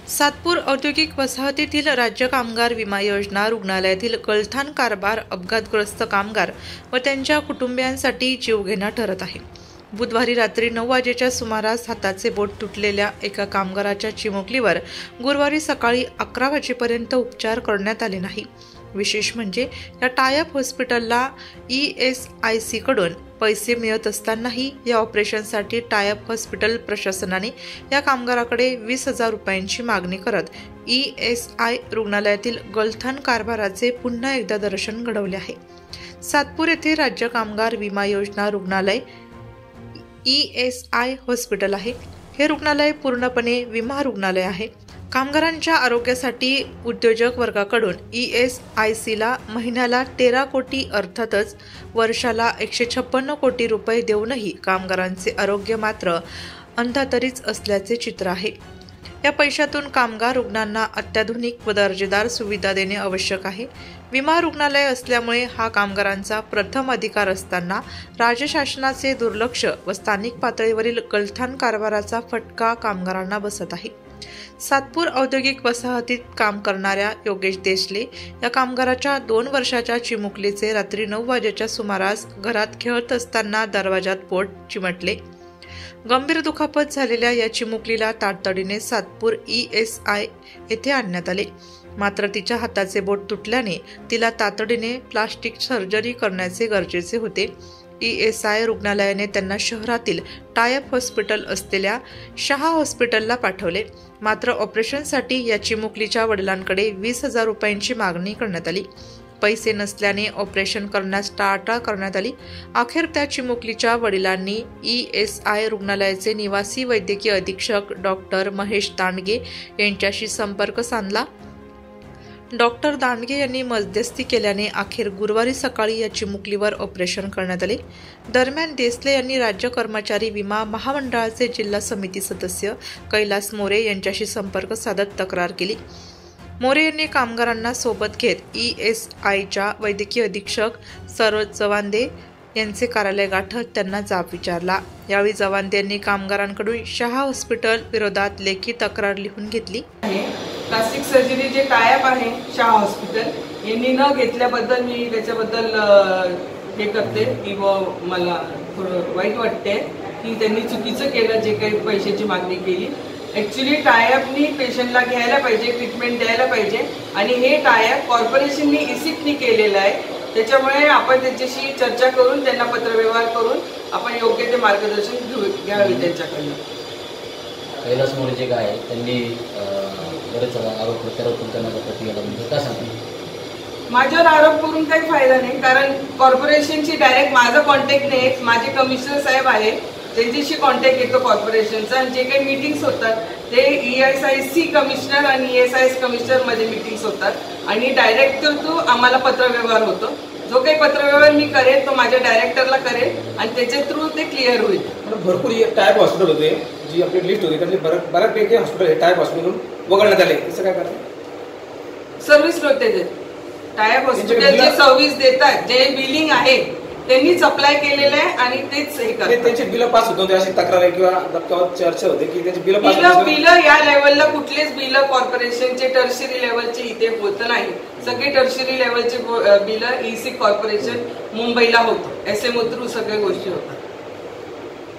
सातपूर औद्योगिक वसाहतीतील राज्य कामगार विमा योजना रुग्णालयातील गलथान कारभार अपघातग्रस्त कामगार व त्यांच्या कुटुंबियांसाठी जीवघेणा ठरत आहे। बुधवारी रात्री 9 वाजेच्या सुमारास हाताचे बोट तुटलेल्या एका कामगाराच्या चिमुकलीवर गुरुवारी सकाळी 11 वाजेपर्यंत उपचार करण्यात आले नाही। विशेष म्हणजे या टायअप हॉस्पिटलला ESIC कडून पैसे मिळत असतानाही या ऑपरेशनसाठी टायअप हॉस्पिटल प्रशासनाने या कामगाराकडे 20,000 रुपयांची मागणी करत ESI रुग्णालयातील गलथान कारभाराचे पुन्हा एकदा दर्शन घडवले आहे। सातपूर येथे राज्य कामगार विमा योजना रुग्णालय ESI हॉस्पिटल आहे। हे रुग्णालय पूर्णपणे विमा रुग्णालय आहे। कामगारांच्या आरोग्यासाठी उद्योजक वर्गाकडून ESIC ला महिन्याला 13 कोटी अर्थातच वर्षाला 156 कोटी रुपये देऊनही कामगारांचे आरोग्य मात्र अंधातरीच असल्याचे चित्र आहे। या पैशातून कामगार रुग्णांना अत्याधुनिक व दर्जेदार सुविधा देणे आवश्यक आहे। विमा रुग्णालय असल्यामुळे हा कामगारांचा प्रथम अधिकार असताना राज्य शासनाचे दुर्लक्ष व स्थानिक पातळीवरील गलथान कारभाराचा फटका कामगारांना बसत आहे। सातपूर औद्योगिक वसाहतीत काम करणाऱ्या योगेश देशले या कामगाराच्या 2 वर्षाच्या चिमुकलीचे रात्री 9 वाजेच्या सुमारास घरात खेळत असताना दरवाजात बोट चिमटले। गंभीर दुखापत झालेल्या या चिमुकलीला तातडीने सातपूर ESI येथे आणण्यात आले, मात्र तिच्या हाताचे बोट तुटल्याने तिला तातडीने प्लास्टिक सर्जरी करण्याचे गरजेचे होते। ESI रुग्णालयाने त्यांना शहरातील टायअप हॉस्पिटल असलेल्या शहा हॉस्पिटलला पाठवले, मात्र ऑपरेशनसाठी या चिमुकलीच्या वडिलांकडे 20,000 रुपयांची मागणी करण्यात आली। पैसे नसल्याने ऑपरेशन करण्यास टाळाटाळ करण्यात आली। अखेर त्या चिमुकलीच्या वडिलांनी ESI रुग्णालयाचे निवासी वैद्यकीय अधीक्षक डॉक्टर महेश दांडगे यांच्याशी संपर्क साधला। डॉक्टर दांडगे यांनी मध्यस्थी केल्याने अखेर गुरुवारी सकाळी या चिमुकलीवर ऑपरेशन करण्यात आले। दरम्यान देसले यांनी राज्य कर्मचारी विमा महामंडळाचे जिल्हा समिती सदस्य कैलास मोरे यांच्याशी संपर्क साधत तक्रार केली। मोरे यांनी कामगारांना सोबत घेत ESIच्या वैद्यकीय अधीक्षक सरोज जवांदे यांचे कार्यालय गाठत त्यांना जाब विचारला। यावेळी जवांदे यांनी कामगारांकडून शहा हॉस्पिटल विरोधात लेखी तक्रार लिहून घेतली। प्लास्टिक सर्जरी जे टायअप आहे शहा हॉस्पिटल यांनी न घेतल्याबद्दल मी त्याच्याबद्दल हे करते की मला थोडं वाईट वाटते की त्यांनी चुकीचं केलं जे काही पैशाची मागणी केली। ॲक्च्युली टायअपनी पेशंटला घ्यायला पाहिजे, ट्रीटमेंट द्यायला पाहिजे आणि हे टायअप कॉर्पोरेशननी ESICनी केलेलं आहे। त्याच्यामुळे आपण त्यांच्याशी चर्चा करून त्यांना पत्रव्यवहार करून आपण योग्य ते मार्गदर्शन घ्यावे त्यांच्याकडून। कैलास मोरे जे काय त्यांनी बरेच आरोप प्रत्यारोप करण्याचा प्रतिक्रिया म्हणजे काय सांगतो? माझ्यावर आरोप करून काही फायदा नाही, कारण कॉर्पोरेशनची डायरेक्ट माझा कॉन्टॅक्ट नाही। माझे कमिशनर साहेब आहे त्यांच्याशी कॉन्टॅक्ट येतो कॉर्पोरेशनचा आणि जे काही मीटिंग्स होतात ते ESIC कमिशनर आणि ESIS कमिशनर मध्ये मीटिंग्स होतात आणि डायरेक्ट तो आम्हाला पत्रव्यवहार होतो। जो काही पत्रव्यवहार मी करेल तो माझ्या डायरेक्टरला करेल आणि त्याच्या थ्रू ते क्लिअर होईल। भरपूर टायप हॉस्पिटल होते जी आपली लिस्ट होती त्यातले बऱ्यापैकी हॉस्पिटल टायप हॉस्पिटलून वगळण्यात आले, तसं काय करतात? सर्व्हिस होते ते टायप हॉस्पिटल जे सर्व्हिस देतात, जे बिलिंग आहे त्यांनीच अप्लाय केलेलं आहे आणि तेच हे करतात। त्यांचे बिल पास होत नव्हते अशी तक्रार आहे किंवा चर्चा होते की त्यांचे बिल पास बिल या लेवलला कुठलेच बिल कॉर्पोरेशनचे टर्शरी लेवलचे इथे होत नाही। सगळे टर्शरी लेवलचे बिल ESIC कॉर्पोरेशन मुंबईला होतं, SMO थ्रू सगळ्या गोष्टी होतात।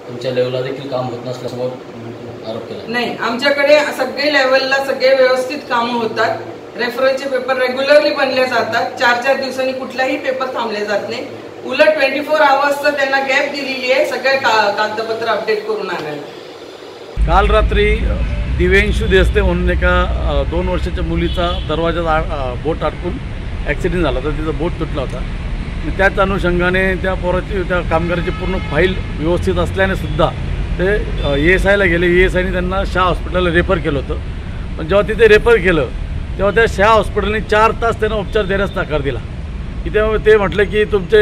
तुमच्या लेवलला देखील काम होत नसल्यासमोर आरोप केला? नाही, आमच्याकडे सगळे लेवलला सगळे व्यवस्थित कामं होतात। रेफरन्सचे पेपर रेग्युलरली बनले जातात। 4-4 दिवसांनी कुठलाही पेपर थांबले जात नाही। उलट 24 आवर्सचं त्यांना गॅप दिलेली आहे सगळे कागदपत्र अपडेट करून आणायला। काल रात्री दिव्यांशू देसले म्हणून एका 2 वर्षाच्या मुलीचा दरवाजात बोट अडकून ॲक्सिडेंट झाला होता, तिचा बोट तुटला होता। त्याच अनुषंगाने त्या त्या कामगाराची पूर्ण फाईल व्यवस्थित असल्याने सुद्धा ते ESIला गेले। ESIने त्यांना शहा हॉस्पिटलला रेफर केलं होतं, पण जेव्हा तिथे रेफर केलं तेव्हा त्या शहा हॉस्पिटलने 4 तास त्यांना उपचार देण्यास नकार दिला की ते म्हटले की तुमचे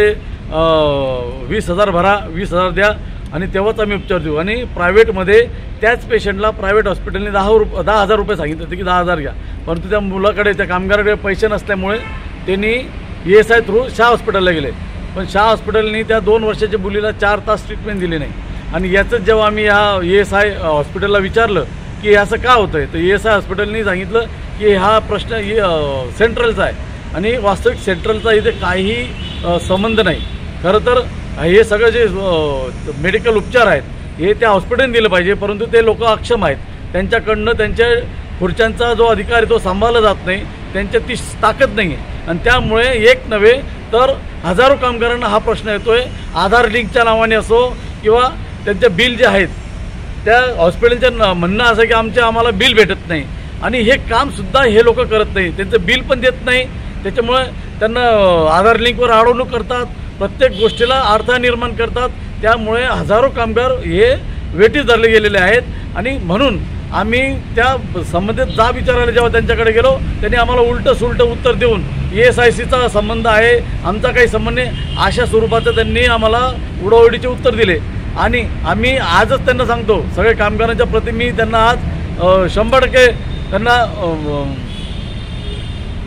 20,000 भरा, 20,000 द्या आणि तेव्हाच आम्ही उपचार देऊ। आणि प्रायव्हेटमध्ये त्याच पेशंटला प्रायव्हेट हॉस्पिटलने 10,000 रुपये सांगितले होते की 10,000 घ्या, परंतु त्या मुलाकडे त्या कामगाराकडे पैसे नसल्यामुळे त्यांनी ESI थ्रू शहा हॉस्पिटलला गेले, पण शहा हॉस्पिटलने त्या 2 वर्षाच्या मुलीला 4 तास ट्रीटमेंट दिली नाही। आणि याचंच जेव्हा आम्ही या ESI हॉस्पिटलला विचारलं की असं का होतं आहे. तर ESI हॉस्पिटलनी सांगितलं की हा प्रश्न सेंट्रलचा आहे आणि वास्तविक सेंट्रलचा इथे काहीही संबंध नाही. खरं तर हे सगळं जे मेडिकल उपचार आहेत हे त्या हॉस्पिटलने दिलं पाहिजे, परंतु ते लोक अक्षम आहेत. त्यांच्याकडनं त्यांच्या खुर्च्यांचा जो अधिकार आहे तो सांभाळला जात नाही, त्यांच्यात ती ताकद नाही आहे आणि त्यामुळे एक नव्हे तर हजारो कामगारांना हा प्रश्न येतो आहे. आधार लिंकच्या नावाने असो किंवा त्यांचे बिल जे आहेत त्या हॉस्पिटलचं म्हणणं असं की आम्हाला बिल भेटत नाही आणि हे कामसुद्धा हे लोक करत नाही, त्यांचं बिल पण देत नाही. त्याच्यामुळे त्यांना आधार लिंकवर अडवणूक करतात, प्रत्येक गोष्टीला अडथळा निर्माण करतात. त्यामुळे हजारो कामगार हे वेठीस धरले गेलेले आहेत आणि म्हणून आम्ही त्या संबंधित जाब विचारायला जेव्हा त्यांच्याकडे गेलो त्यांनी आम्हाला उलटं सुलटं उत्तर देऊन ESICचा संबंध आहे, आमचा काही संबंध नाही अशा स्वरूपाचं त्यांनी आम्हाला उडवाउडीचे उत्तर दिले. आणि आम्ही आजच त्यांना सांगतो, सगळे कामगारांच्या प्रति मी त्यांना आज 100% त्यांना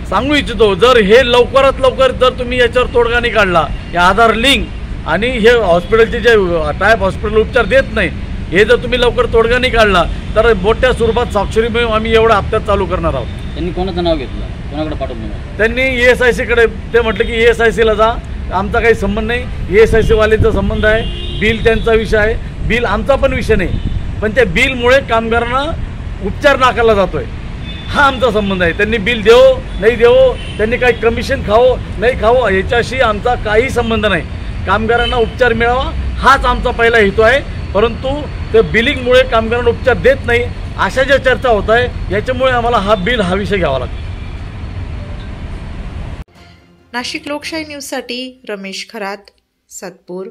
सांगू इच्छितो, जर हे लवकरात लवकर जर तुम्ही याच्यावर तोडगा नाही काढला, या आधार लिंक आणि हे हॉस्पिटलचे जे टायप हॉस्पिटल उपचार देत नाही हे जर तुम्ही लवकर तोडगा नाही काढला तर मोठ्या स्वरूपात स्वाक्षरी मिळून आम्ही एवढ्या हप्त्यात चालू करणार आहोत. त्यांनी कोणाचं नाव घेतलं, कोणाकडे पाठवलं? त्यांनी ESICकडे ते म्हटलं की ESICला जा, आमचा काही संबंध नाही, ESICवाल्यांचा संबंध आहे, बिल त्यांचा विषय आहे, बिल आमचा पण विषय नाही, पण त्या बिलमुळे कामगारांना उपचार नाकारला जातोय हा आमचा संबंध आहे. त्यांनी बिल देवो नाही देवो, त्यांनी काही कमिशन खावो नाही खावो याच्याशी आमचा काही संबंध नाही. कामगारांना उपचार मिळावा हाच आमचा पहिला हेतू आहे. परंतु ते बिलिंगमुळे कामगारांना उपचार देत नाही अशा ज्या चर्चा होत आहे याच्यामुळे आम्हाला हा विषय घ्यावा लागतो. नाशिक लोकशाही न्यूजसाठी रमेश खरात, सातपूर.